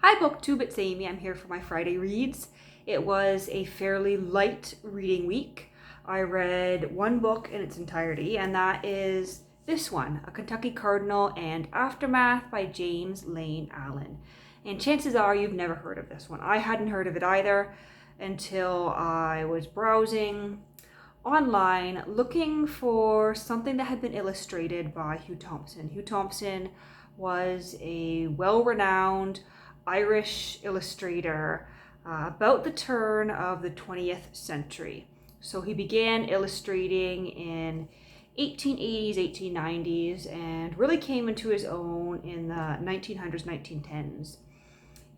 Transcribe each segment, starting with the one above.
Hi BookTube, it's Amy. I'm here for my Friday reads. It was a fairly light reading week. I read one book in its entirety, and that is this one, A Kentucky Cardinal and Aftermath by James Lane Allen. And chances are you've never heard of this one. I hadn't heard of it either until I was browsing online looking for something that had been illustrated by Hugh Thompson. Hugh Thompson was a well-renowned Irish illustrator about the turn of the 20th century. So he began illustrating in 1880s, 1890s, and really came into his own in the 1900s, 1910s.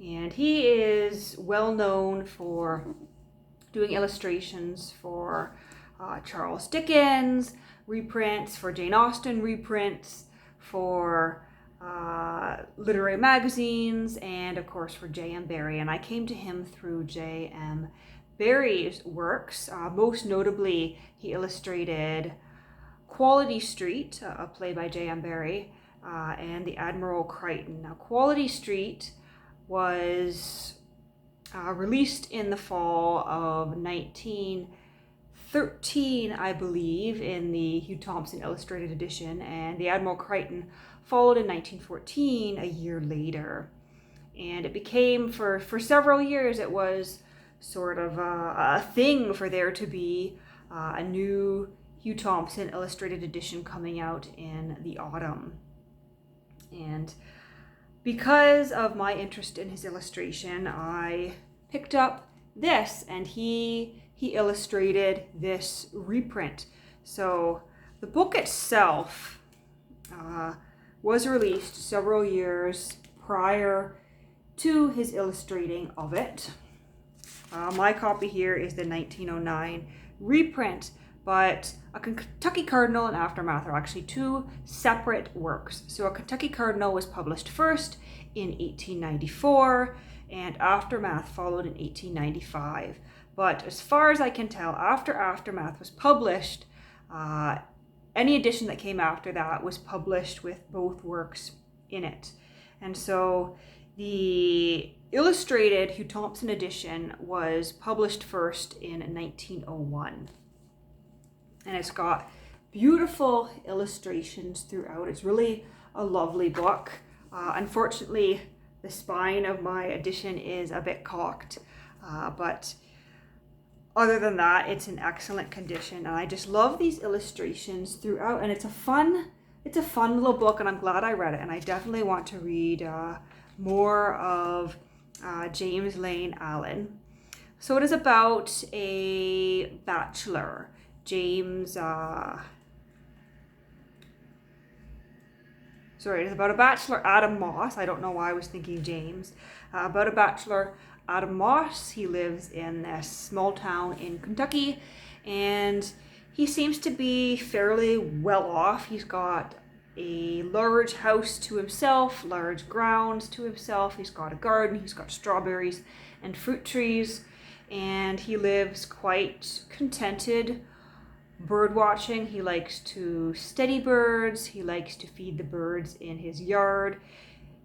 And he is well known for doing illustrations for Charles Dickens reprints, for Jane Austen reprints, for literary magazines, and of course for J.M. Barrie. And I came to him through J.M. Barrie's works. Most notably, he illustrated Quality Street, a play by J.M. Barrie, and The Admiral Crichton. Now, Quality Street was released in the fall of 1913, I believe, in the Hugh Thompson illustrated edition, and The Admiral Crichton followed in 1914, a year later. And it became, for several years, it was sort of a thing for there to be a new Hugh Thompson illustrated edition coming out in the autumn. And because of my interest in his illustration, I picked up this, and he illustrated this reprint. So the book itself was released several years prior to his illustrating of it. My copy here is the 1909 reprint, but A Kentucky Cardinal and Aftermath are actually two separate works. So A Kentucky Cardinal was published first in 1894, and Aftermath followed in 1895. But as far as I can tell, after Aftermath was published, any edition that came after that was published with both works in it. And so the illustrated Hugh Thompson edition was published first in 1901. And it's got beautiful illustrations throughout. It's really a lovely book. Unfortunately, the spine of my edition is a bit cocked, but other than that, it's in excellent condition. And I just love these illustrations throughout, and it's a fun little book, and I'm glad I read it. And I definitely want to read more of James Lane Allen. So it is about a bachelor, James, it's about a bachelor, Adam Moss. I don't know why I was thinking James. About a bachelor, Adam Moss. He lives in this small town in Kentucky, and he seems to be fairly well off. He's got a large house to himself, large grounds to himself. He's got a garden, he's got strawberries and fruit trees, and he lives quite contented bird watching. He likes to study birds. He likes to feed the birds in his yard.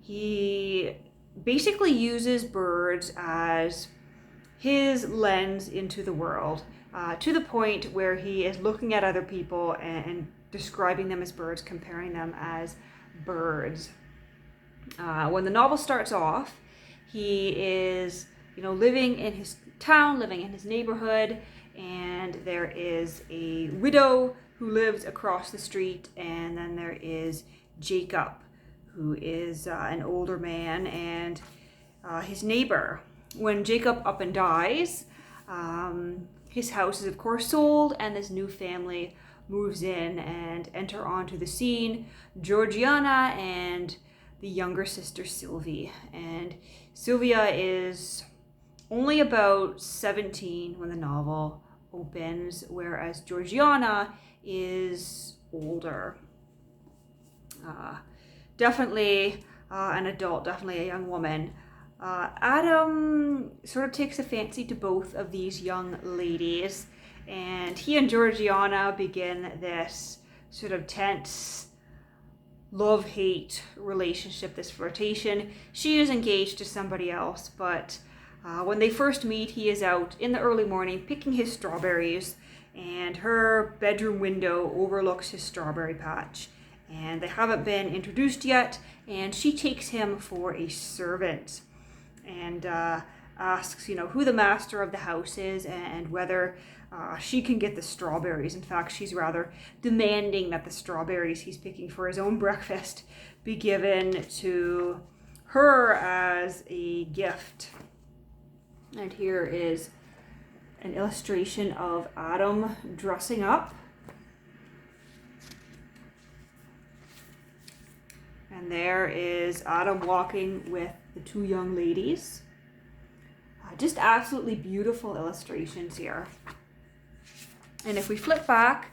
He basically uses birds as his lens into the world, to the point where he is looking at other people and describing them as birds, comparing them as birds. When the novel starts off, he is, living in his town, living in his neighborhood, and there is a widow who lives across the street, and then there is Jacob, who is an older man and his neighbor. When Jacob up and dies, his house is of course sold, and this new family moves in and enter onto the scene, Georgiana and the younger sister Sylvie. And Sylvia is only about 17 when the novel opens, whereas Georgiana is older. Definitely an adult, definitely a young woman. Adam sort of takes a fancy to both of these young ladies, and he and Georgiana begin this sort of tense love-hate relationship, this flirtation. She is engaged to somebody else, but when they first meet, he is out in the early morning picking his strawberries, and her bedroom window overlooks his strawberry patch. And they haven't been introduced yet, and she takes him for a servant and asks, who the master of the house is and whether she can get the strawberries. In fact, she's rather demanding that the strawberries he's picking for his own breakfast be given to her as a gift. And here is an illustration of Adam dressing up. And there is Adam walking with the two young ladies. Just absolutely beautiful illustrations here. And if we flip back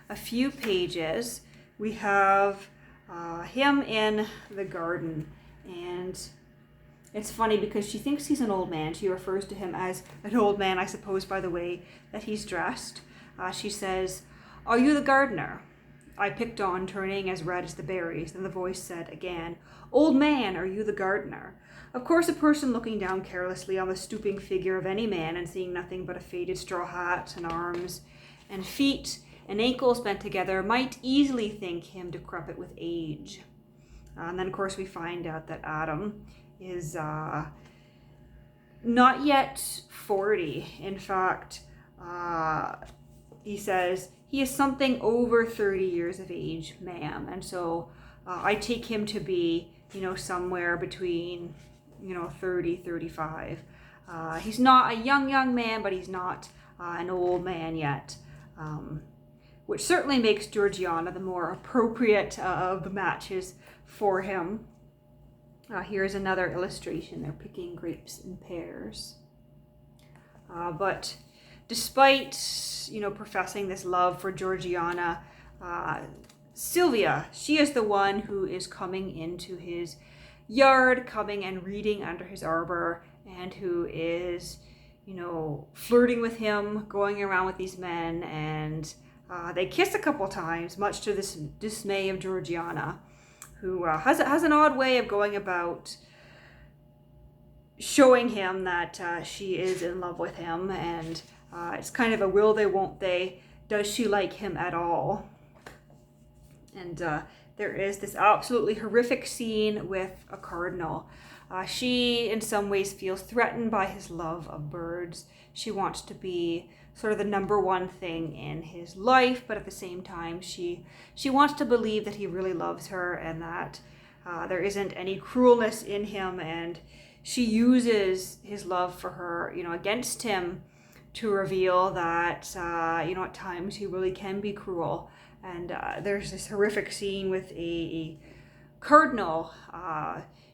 a few pages, we have him in the garden. And it's funny because she thinks he's an old man. She refers to him as an old man, I suppose, by the way that he's dressed. She says, "Are you the gardener?" I picked on, turning as red as the berries. Then the voice said again, "Old man, are you the gardener?" Of course, a person looking down carelessly on the stooping figure of any man and seeing nothing but a faded straw hat and arms and feet and ankles bent together might easily think him decrepit with age. And then, of course, we find out that Adam is not yet 40. In fact, he says he is something over 30 years of age, ma'am. And so I take him to be, somewhere between, 30, 35. He's not a young man, but he's not an old man yet, which certainly makes Georgiana the more appropriate of the matches for him. Here's another illustration. They're picking grapes in pairs. But despite, professing this love for Georgiana, Sylvia, she is the one who is coming into his yard, coming and reading under his arbor, and who is, flirting with him, going around with these men, and they kiss a couple times, much to this dismay of Georgiana, who has an odd way of going about showing him that she is in love with him, and it's kind of a will they, won't they, does she like him at all? And there is this absolutely horrific scene with a cardinal. She, in some ways, feels threatened by his love of birds. She wants to be sort of the number one thing in his life, but at the same time, she wants to believe that he really loves her and that there isn't any cruelness in him, and she uses his love for her, against him to reveal that, at times he really can be cruel. And there's this horrific scene with a cardinal.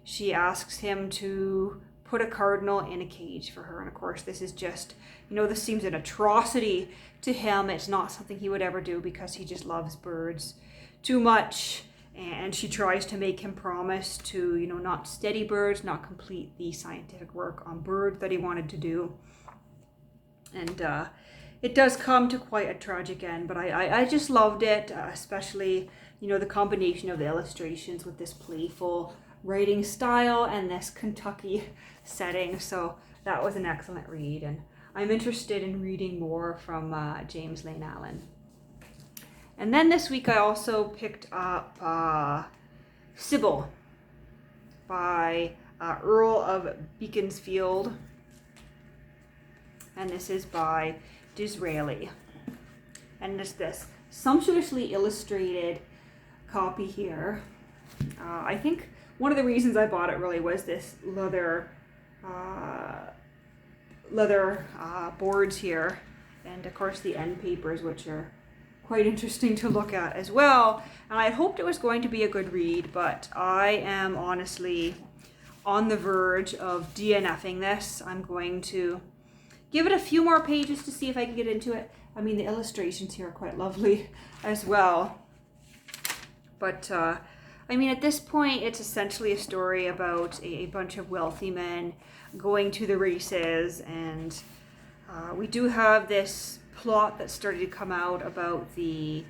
She asks him to put a cardinal in a cage for her. And of course, this is just, this seems an atrocity to him. It's not something he would ever do because he just loves birds too much. And she tries to make him promise to, not study birds, not complete the scientific work on birds that he wanted to do. And it does come to quite a tragic end, but I just loved it, especially, the combination of the illustrations with this playful writing style and this Kentucky setting. So that was an excellent read, and I'm interested in reading more from James Lane Allen. And then this week I also picked up Sybil by Earl of Beaconsfield, and this is by Disraeli. And there's this sumptuously illustrated copy here. I think one of the reasons I bought it really was this leather boards here, and of course the end papers, which are quite interesting to look at as well. And I hoped it was going to be a good read, but I am honestly on the verge of DNFing this. I'm going to give it a few more pages to see if I can get into it. I mean, the illustrations here are quite lovely as well. But, at this point, it's essentially a story about a bunch of wealthy men going to the races. And we do have this plot that started to come out about the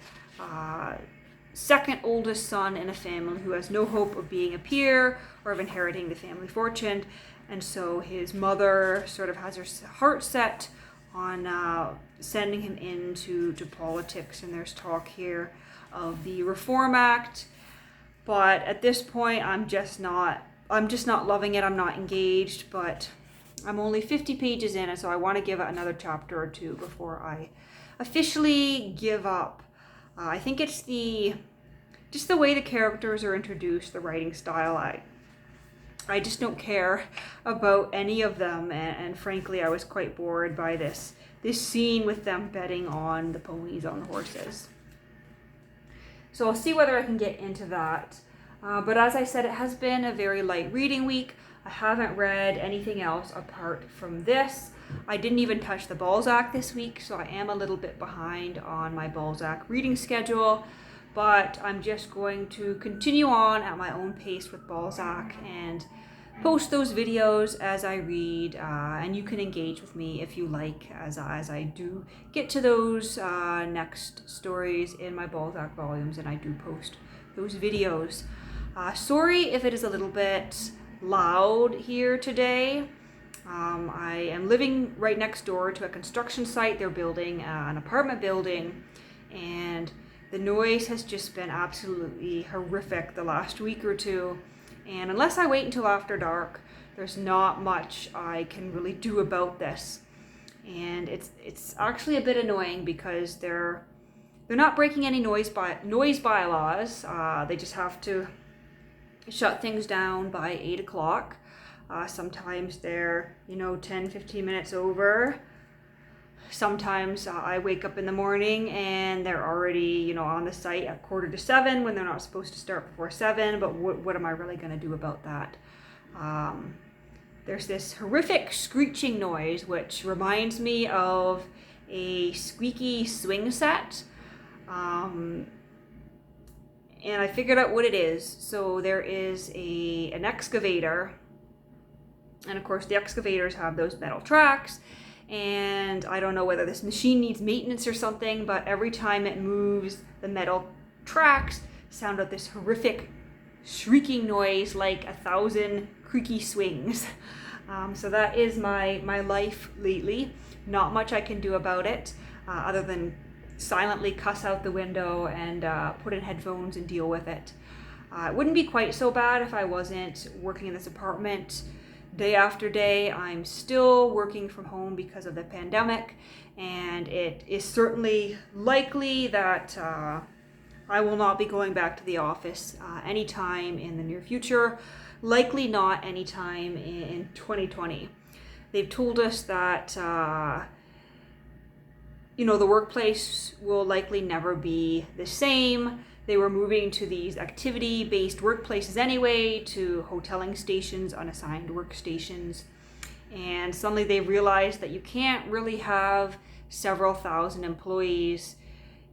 second oldest son in a family who has no hope of being a peer or of inheriting the family fortune. And so his mother sort of has her heart set on sending him into politics. And there's talk here of the Reform Act. But at this point, I'm just not loving it. I'm not engaged, but I'm only 50 pages in, and so I want to give it another chapter or two before I officially give up. I think it's just the way the characters are introduced, the writing style. I just don't care about any of them, and frankly, I was quite bored by this scene with them betting on the ponies, on the horses. So I'll see whether I can get into that. But as I said, it has been a very light reading week. I haven't read anything else apart from this. I didn't even touch the Balzac this week, so I am a little bit behind on my Balzac reading schedule. But I'm just going to continue on at my own pace with Balzac and post those videos as I read, and you can engage with me if you like as I do get to those next stories in my Balzac volumes, and I do post those videos. Sorry if it is a little bit loud here today. I am living right next door to a construction site. They're building an apartment building, and the noise has just been absolutely horrific the last week or two. And unless I wait until after dark, there's not much I can really do about this. And it's actually a bit annoying because they're not breaking any noise bylaws. They just have to shut things down by 8 o'clock. Sometimes they're 10-15 minutes over. Sometimes I wake up in the morning and they're already, on the site at 6:45 when they're not supposed to start before 7. But what am I really going to do about that? There's this horrific screeching noise, which reminds me of a squeaky swing set. And I figured out what it is. So there is an excavator. And of course, the excavators have those metal tracks. And I don't know whether this machine needs maintenance or something, but every time it moves, the metal tracks sound out this horrific shrieking noise like 1,000 creaky swings. So that is my life lately. Not much I can do about it, other than silently cuss out the window and put in headphones and deal with it. It wouldn't be quite so bad if I wasn't working in this apartment day after day. I'm still working from home because of the pandemic, and it is certainly likely that I will not be going back to the office anytime in the near future, likely not anytime in 2020. They've told us that the workplace will likely never be the same. They were moving to these activity-based workplaces anyway, to hoteling stations, unassigned workstations. And suddenly they realized that you can't really have several thousand employees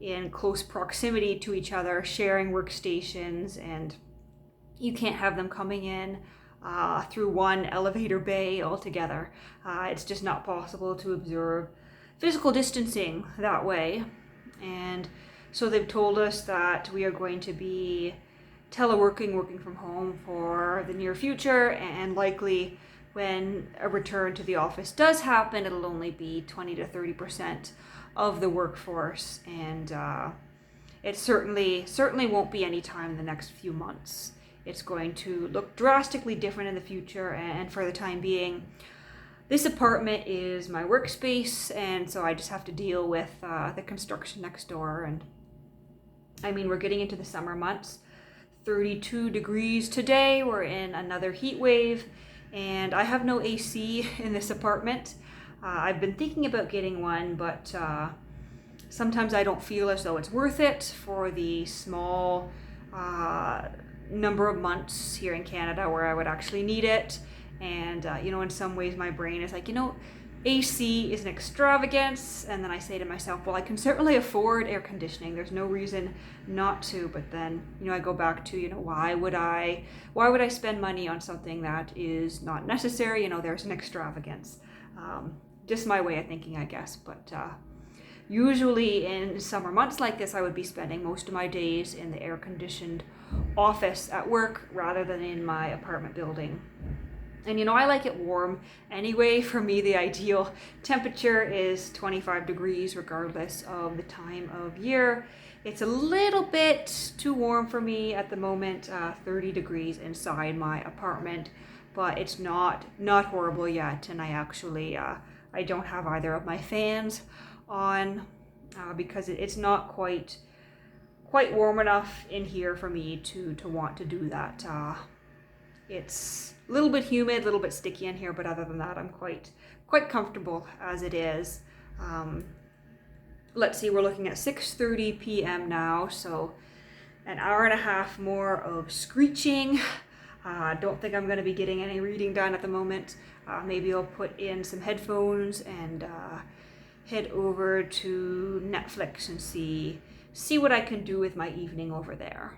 in close proximity to each other, sharing workstations, and you can't have them coming in through one elevator bay altogether. It's just not possible to observe physical distancing that way. And so they've told us that we are going to be working from home for the near future, and likely when a return to the office does happen, it'll only be 20 to 30% of the workforce, and it certainly won't be any time in the next few months. It's going to look drastically different in the future, and for the time being, this apartment is my workspace, and so I just have to deal with the construction next door. And I mean, we're getting into the summer months. 32 degrees today. We're in another heat wave, and I have no AC in this apartment. I've been thinking about getting one, but sometimes I don't feel as though it's worth it for the small number of months here in Canada where I would actually need it. And in some ways my brain is like, AC is an extravagance, and then I say to myself, well, I can certainly afford air conditioning. There's no reason not to. But then, I go back to, why would I spend money on something that is not necessary? There's an extravagance. Just my way of thinking, I guess. But usually in summer months like this, I would be spending most of my days in the air-conditioned office at work rather than in my apartment building. And I like it warm anyway. For me, the ideal temperature is 25 degrees regardless of the time of year. It's a little bit too warm for me at the moment, 30 degrees inside my apartment, but it's not horrible yet. And I actually, I don't have either of my fans on because it's not quite warm enough in here for me to want to do that. It's a little bit humid, a little bit sticky in here, but other than that, I'm quite comfortable as it is. Let's see, we're looking at 6:30 p.m. now, so an hour and a half more of screeching. Don't think I'm going to be getting any reading done at the moment. Maybe I'll put in some headphones and head over to Netflix and see what I can do with my evening over there.